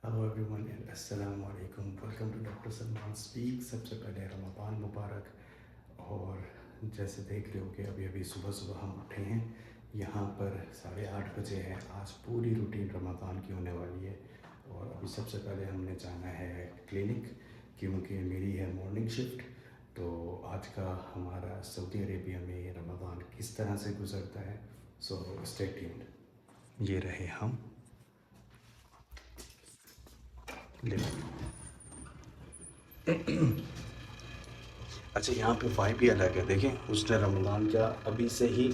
Hello everyone and अस्सलाम वालेकुम। Welcome to doctor Salman speak. सबसे पहले रमज़ान मुबारक। और जैसे देख रहे हो कि अभी अभी सुबह सुबह हम उठे हैं। यहाँ पर 8:30 बजे है। आज पूरी रूटीन रमज़ान की होने वाली है। और अभी सबसे पहले हमने जाना है क्लिनिक, क्योंकि मेरी है मॉर्निंग शिफ्ट। तो आज का हमारा सऊदी अरेबिया में रमज़ान किस तरह से गुज़रता है, सो स्टे ट्यून्ड। ये रहे हम। ले अच्छा, यहाँ पे वाइब भी अलग है। देखें, उसने रमज़ान का अभी से ही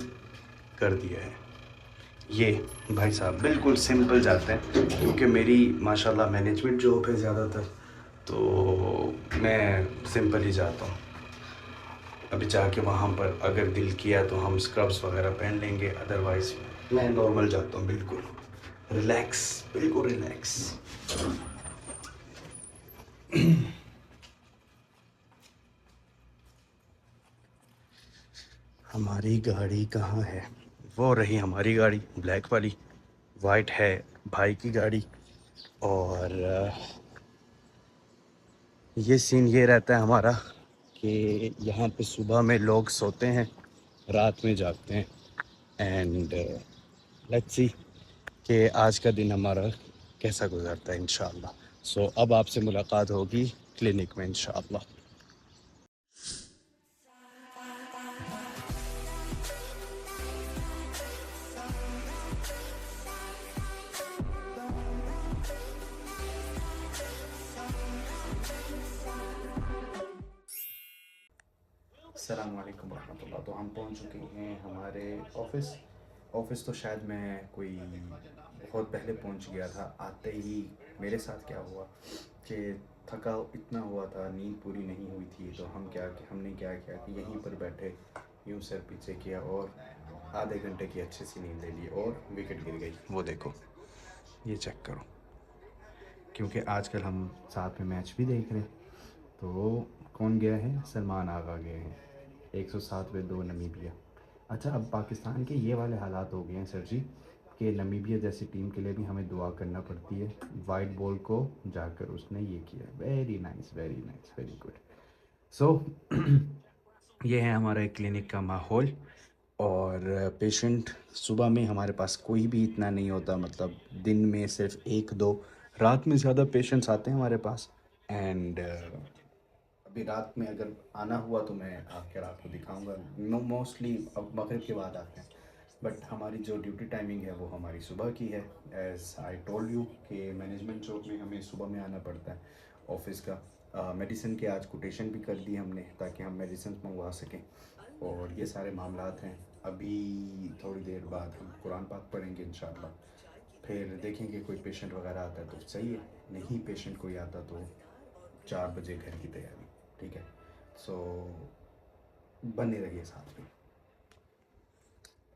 कर दिया है। ये भाई साहब बिल्कुल सिंपल जाते हैं, क्योंकि मेरी माशाल्लाह मैनेजमेंट जॉब है ज़्यादातर, तो मैं सिंपल ही जाता हूँ। अभी जाके वहाँ पर अगर दिल किया तो हम स्क्रब्स वगैरह पहन लेंगे, अदरवाइज़ मैं नॉर्मल जाता हूँ। बिल्कुल रिलैक्स, बिल्कुल रिलैक्स। हमारी गाड़ी कहाँ है? वो रही हमारी गाड़ी, ब्लैक वाली। वाइट है भाई की गाड़ी। और ये सीन ये रहता है हमारा कि यहाँ पे सुबह में लोग सोते हैं, रात में जागते हैं। एंड लेट्स सी कि आज का दिन हमारा कैसा गुजरता है इंशाल्लाह। सो अब आपसे मुलाकात होगी क्लिनिक में इंशाल्लाह। अस्सलाम वालेकुम रहमतुल्लाह। तो हम पहुंच चुके हैं हमारे ऑफ़िस। ऑफ़िस तो शायद मैं कोई बहुत पहले पहुंच गया था। आते ही मेरे साथ क्या हुआ कि थका इतना हुआ था, नींद पूरी नहीं हुई थी। तो हमने क्या किया कि यहीं पर बैठे यूँ सर पीछे किया और आधे घंटे की अच्छी सी नींद ले ली और विकेट गिर गई। वो देखो, ये चेक करो। क्योंकि आजकल हम साथ में मैच भी देख रहे हैं। तो कौन गया है? सलमान आगा गए हैं। 107 पे 2 नमीबिया। अच्छा, अब पाकिस्तान के ये वाले हालात हो गए हैं सर जी, कि नमीबिया जैसी टीम के लिए भी हमें दुआ करना पड़ती है। वाइट बॉल को जाकर उसने ये किया। Very nice, very nice, very good. So ये है हमारा क्लिनिक का माहौल। और पेशेंट सुबह में हमारे पास कोई भी इतना नहीं होता, मतलब दिन में सिर्फ एक दो। रात में ज़्यादा पेशेंट्स आते हैं हमारे पास। एंड अभी रात में अगर आना हुआ तो मैं आकर आपको दिखाऊंगा। मोस्टली अब मगरिब के बाद आते हैं। बट हमारी जो ड्यूटी टाइमिंग है वो हमारी सुबह की है। एज़ आई टोल्ड यू कि मैनेजमेंट जॉब में हमें सुबह में आना पड़ता है ऑफिस का। मेडिसिन के आज कोटेशन भी कर दी हमने, ताकि हम मेडिसिन मंगवा सकें। और ये सारे मामलात हैं। अभी थोड़ी देर बाद हम कुरान पाक पढ़ेंगे इंशाल्लाह। फिर देखेंगे कोई पेशेंट वगैरह आता है तो सही है, नहीं पेशेंट कोई आता तो 4 बजे घर की तैयारी। ठीक है, सो बने रहिए साथ में।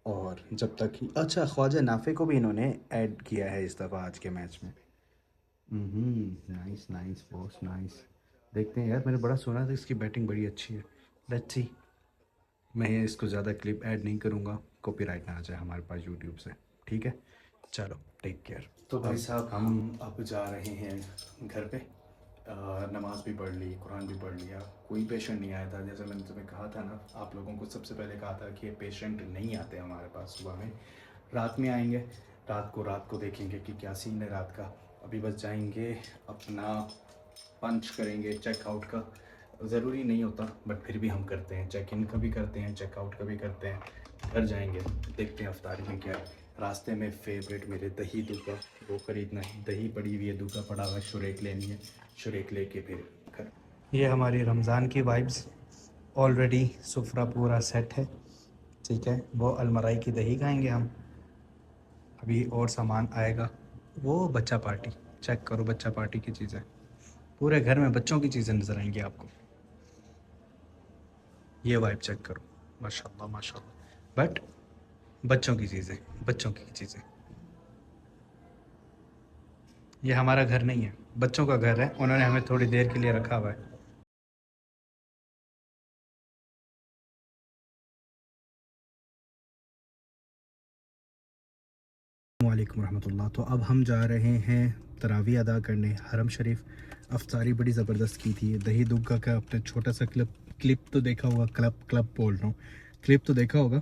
और जब तक ही अच्छा, ख्वाजा नाफे को भी इन्होंने ऐड किया है इस दफ़ा आज के मैच में। Nice nice boss, nice. देखते हैं यार, मैंने बड़ा सुना था इसकी बैटिंग बड़ी अच्छी है। Let's see. मैं इसको ज़्यादा क्लिप ऐड नहीं करूँगा, कॉपीराइट ना आ जाए हमारे पास यूट्यूब से। ठीक है, चलो टेक केयर। तो भाई साहब हम अब जा रहे हैं घर पे। नमाज़ भी पढ़ ली, कुरान भी पढ़ लिया। कोई पेशेंट नहीं आया था। जैसे मैंने तुम्हें कहा था ना, आप लोगों को सबसे पहले कहा था कि पेशेंट नहीं आते हमारे पास सुबह में, रात में आएंगे। रात को देखेंगे कि क्या सीन है रात का। अभी बस जाएंगे, अपना पंच करेंगे चेकआउट का। ज़रूरी नहीं होता बट फिर भी हम करते हैं। चेक इन का भी करते हैं, चेकआउट का भी करते हैं। घर जाएंगे, देखते हैं अफ्तारी में क्या है। रास्ते में फेवरेट मेरे दही दूका, वो खरीदना है। दही पड़ी हुई है, दूका पड़ा हुआ है, शुरेक लेनी है। शुरेक लेके फिर घर। ये हमारी रमज़ान की वाइब्स। ऑलरेडी सुफ्रा पूरा सेट है। ठीक है, वो अलमराई की दही खाएंगे हम। अभी और सामान आएगा। वो बच्चा पार्टी, चेक करो बच्चा पार्टी की चीज़ें। पूरे घर में बच्चों की चीज़ें नज़र आएंगी आपको। ये वाइब चेक करो, माशाल्लाह माशाल्लाह। बट बच्चों की चीज़ें, बच्चों की चीज़ें। ये हमारा घर नहीं है, बच्चों का घर है। उन्होंने हमें थोड़ी देर के लिए रखा हुआ है। वालेकुम। वालेकुम रहमतुल्लाह। तो अब हम जा रहे हैं तरावी अदा करने हरम शरीफ। अफ्तारी बड़ी ज़बरदस्त की थी। दही दुग्गा का अपने छोटा सा क्लिप तो देखा होगा, क्लब बोल रहा हूँ, क्लिप तो देखा होगा।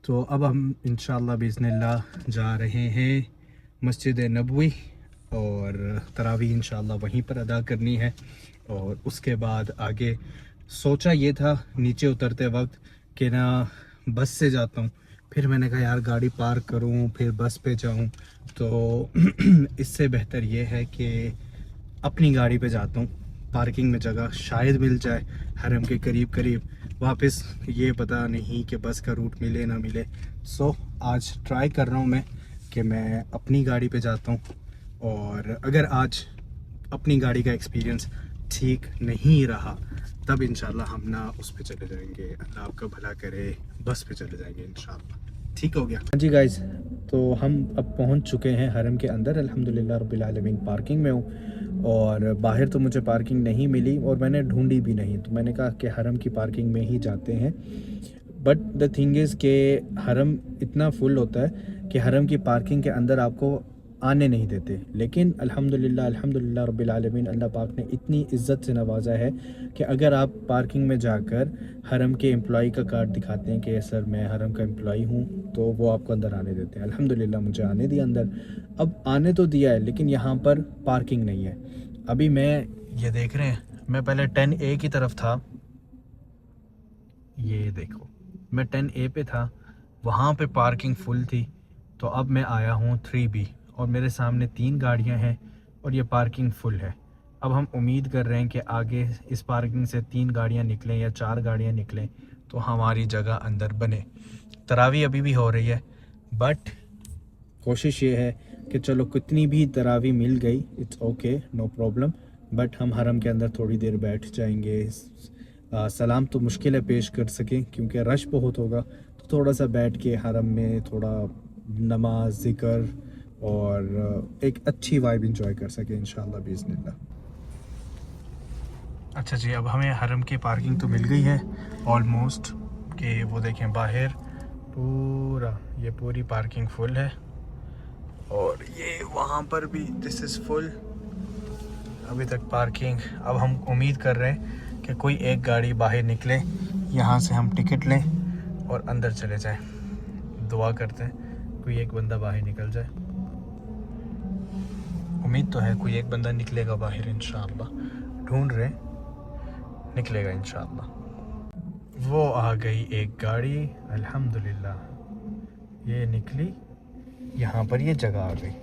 तो अब हम इंशाअल्लाह बिस्मिल्लाह जा रहे हैं मस्जिद नबवी और तरावी इंशाअल्लाह वहीं पर अदा करनी है। और उसके बाद आगे सोचा ये था नीचे उतरते वक्त कि ना बस से जाता हूँ, फिर मैंने कहा यार गाड़ी पार्क करूँ फिर बस पे जाऊँ, तो इससे बेहतर ये है कि अपनी गाड़ी पे जाता हूँ। पार्किंग में जगह शायद मिल जाए हरम के करीब करीब, वापस ये पता नहीं कि बस का रूट मिले ना मिले। सो आज ट्राई कर रहा हूँ मैं कि मैं अपनी गाड़ी पे जाता हूँ, और अगर आज अपनी गाड़ी का एक्सपीरियंस ठीक नहीं रहा तब इंशाल्लाह हम ना उस पे चले जाएंगे, अल्लाह आपका भला करे, बस पे चले जाएंगे इंशाल्लाह। ठीक हो गया। हाँ जी गाइस, तो हम अब पहुंच चुके हैं हरम के अंदर। अल्हम्दुलिल्लाह रब्बिल आलमीन पार्किंग में हूँ, और बाहर तो मुझे पार्किंग नहीं मिली और मैंने ढूंढी भी नहीं, तो मैंने कहा कि हरम की पार्किंग में ही जाते हैं। बट द थिंग इज़ के हरम इतना फुल होता है कि हरम की पार्किंग के अंदर आपको आने नहीं देते। लेकिन अल्हम्दुलिल्लाह रब्बिल आलमीन, अल्लाह पाक ने इतनी इज़्ज़त से नवाजा है कि अगर आप पार्किंग में जाकर हरम के एम्प्लॉई का कार्ड दिखाते हैं कि सर मैं हरम का एम्प्लॉई हूँ, तो वो आपको अंदर आने देते हैं। अल्हम्दुलिल्लाह मुझे आने दिया अंदर। अब आने तो दिया है लेकिन यहाँ पर पार्किंग नहीं है। अभी मैं ये देख रहे हैं, मैं पहले 10A की तरफ था, ये देखो मैं 10A पे था, वहाँ पे पार्किंग फुल थी। तो अब मैं आया हूँ 3B और मेरे सामने 3 गाड़ियाँ हैं और ये पार्किंग फुल है। अब हम उम्मीद कर रहे हैं कि आगे इस पार्किंग से 3 गाड़ियाँ निकलें या 4 गाड़ियाँ निकलें तो हमारी जगह अंदर बने। तरावी अभी भी हो रही है, बट कोशिश ये है कि चलो कितनी भी तरावी मिल गई it's okay, no problem, but हम हरम के अंदर थोड़ी देर बैठ जाएंगे। सलाम तो मुश्किल है पेश कर सकें क्योंकि रश बहुत होगा, तो थोड़ा सा बैठ के हरम में थोड़ा नमाज ज़िक्र और एक अच्छी वाइब इंजॉय कर सकें इंशाल्लाह बिस्मिल्लाह। अच्छा जी, अब हमें हरम की पार्किंग तो मिल गई है ऑलमोस्ट, कि वो देखें बाहर पूरा ये पूरी पार्किंग फुल है, और ये वहाँ पर भी दिस इज़ फुल अभी तक पार्किंग। अब हम उम्मीद कर रहे हैं कि कोई एक गाड़ी बाहर निकले, यहाँ से हम टिकट लें और अंदर चले जाएं। दुआ करते हैं कोई एक बंदा बाहर निकल जाए, उम्मीद तो है कोई एक बंदा निकलेगा बाहर इंशाअल्लाह, ढूंढ रहे निकलेगा इंशाअल्लाह। वो आ गई एक गाड़ी, अल्हम्दुलिल्लाह ये निकली, यहाँ पर ये जगह आ गई।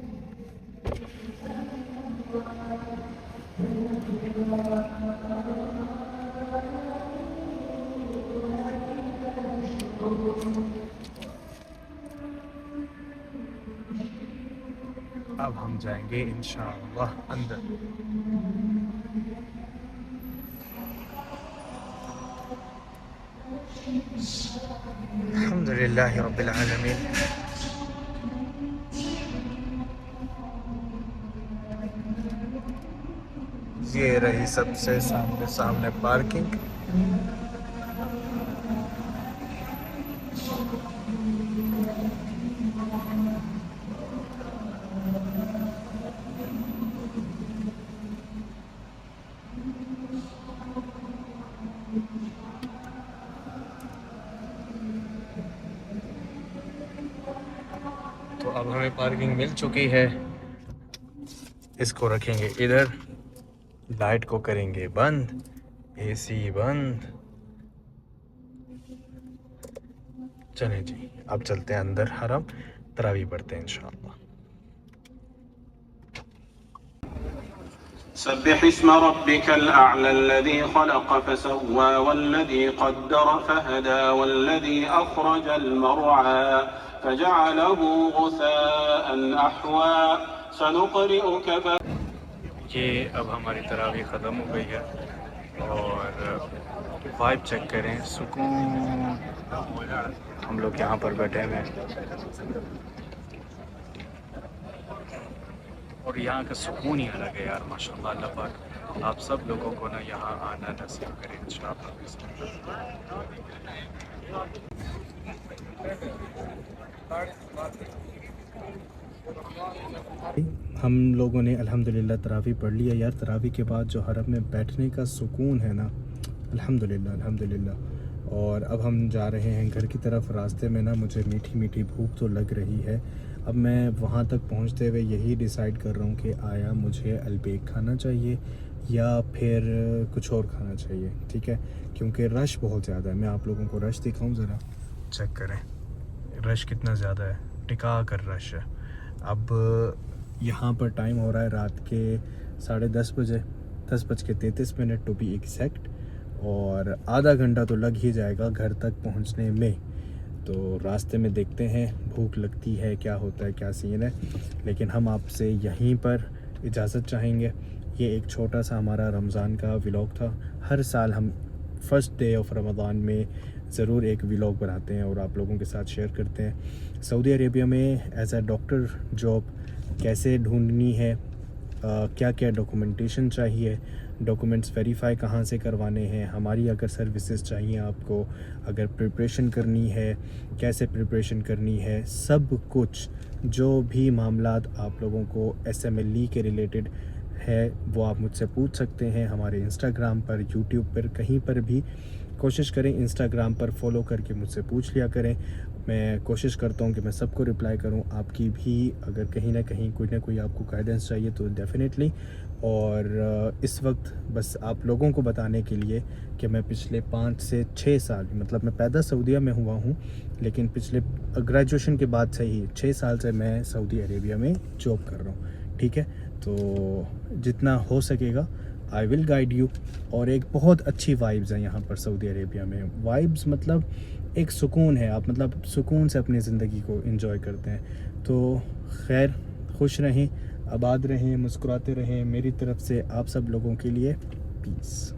अब हम जाएंगे इंशाअल्लाह अंदर। अल्हम्दुलिल्लाह रब्बिल आलमीन। ये रही सबसे सामने पार्किंग। तो अब हमें पार्किंग मिल चुकी है, इसको रखेंगे इधर, लाइट को करेंगे बंद, एसी बंद। चलें जी, अब चलते हैं अंदर हरम, तरावी पढ़ते हैं इंशाअल्लाह। सब्बिह इस्म रब्बिकल अअला अल्लज़ी खलक़ फसव्वा वल्लज़ी क़द्दर फहदा वल्लज़ी अख़रजल मरअा फजअलहु गुसाअन अहवा सनुक़रिउक। ये अब हमारी तरावी ख़त्म हो गई है और वाइब चेक करें, सुकून। हम लोग यहाँ पर बैठे हुए हैं और यहाँ का सुकून ही अलग है यार, माशाल्लाह। अल्लाह पाक आप सब लोगों को ना यहाँ आना नसीब करें इंशाअल्लाह। हम लोगों ने अल्हम्दुलिल्लाह तरावी पढ़ लिया यार। तरावी के बाद जो हरम में बैठने का सुकून है ना, अल्हम्दुलिल्लाह अल्हम्दुलिल्लाह। और अब हम जा रहे हैं घर की तरफ। रास्ते में ना मुझे मीठी मीठी भूख तो लग रही है। अब मैं वहाँ तक पहुँचते हुए यही डिसाइड कर रहा हूँ कि आया मुझे अलबेक खाना चाहिए या फिर कुछ और खाना चाहिए, ठीक है, क्योंकि रश बहुत ज़्यादा है। मैं आप लोगों को रश दिखाऊँ ज़रा, चेक करें रश कितना ज़्यादा है, टिका कर रश है। अब यहाँ पर टाइम हो रहा है रात के 10:30 बजे, 10:33 टू बी एग्जैक्ट, और आधा घंटा तो लग ही जाएगा घर तक पहुँचने में। तो रास्ते में देखते हैं भूख लगती है, क्या होता है, क्या सीन है। लेकिन हम आपसे यहीं पर इजाज़त चाहेंगे। ये एक छोटा सा हमारा रमज़ान का व्लॉग था। हर साल हम फर्स्ट डे ऑफ रमज़ान में ज़रूर एक व्लॉग बनाते हैं और आप लोगों के साथ शेयर करते हैं। सऊदी अरेबिया में एज अ डॉक्टर जॉब कैसे ढूंढनी है, क्या क्या डॉक्यूमेंटेशन चाहिए, डॉक्यूमेंट्स वेरीफाई कहाँ से करवाने हैं, हमारी अगर सर्विसेज चाहिए आपको, अगर प्रिपरेशन करनी है कैसे प्रिपरेशन करनी है, सब कुछ जो भी मामलात आप लोगों को SMLE के रिलेटेड है वो आप मुझसे पूछ सकते हैं। हमारे इंस्टाग्राम पर, यूट्यूब पर, कहीं पर भी कोशिश करें इंस्टाग्राम पर फॉलो करके मुझसे पूछ लिया करें। मैं कोशिश करता हूँ कि मैं सबको रिप्लाई करूँ। आपकी भी अगर कहीं ना कहीं कोई ना कोई आपको गाइडेंस चाहिए तो डेफ़िनेटली। और इस वक्त बस आप लोगों को बताने के लिए कि मैं पिछले 5 से 6 साल, मतलब मैं पैदा सऊदीया में हुआ हूँ, लेकिन पिछले ग्रेजुएशन के बाद से ही 6 साल से मैं सऊदी अरेबिया में जॉब कर रहा हूँ, ठीक है। तो जितना हो सकेगा आई विल गाइड यू। और एक बहुत अच्छी वाइब्स हैं यहाँ पर सऊदी अरेबिया में। वाइब्स मतलब एक सुकून है, आप मतलब सुकून से अपनी ज़िंदगी को एंजॉय करते हैं। तो खैर, खुश रहें, आबाद रहें, मुस्कुराते रहें। मेरी तरफ से आप सब लोगों के लिए पीस।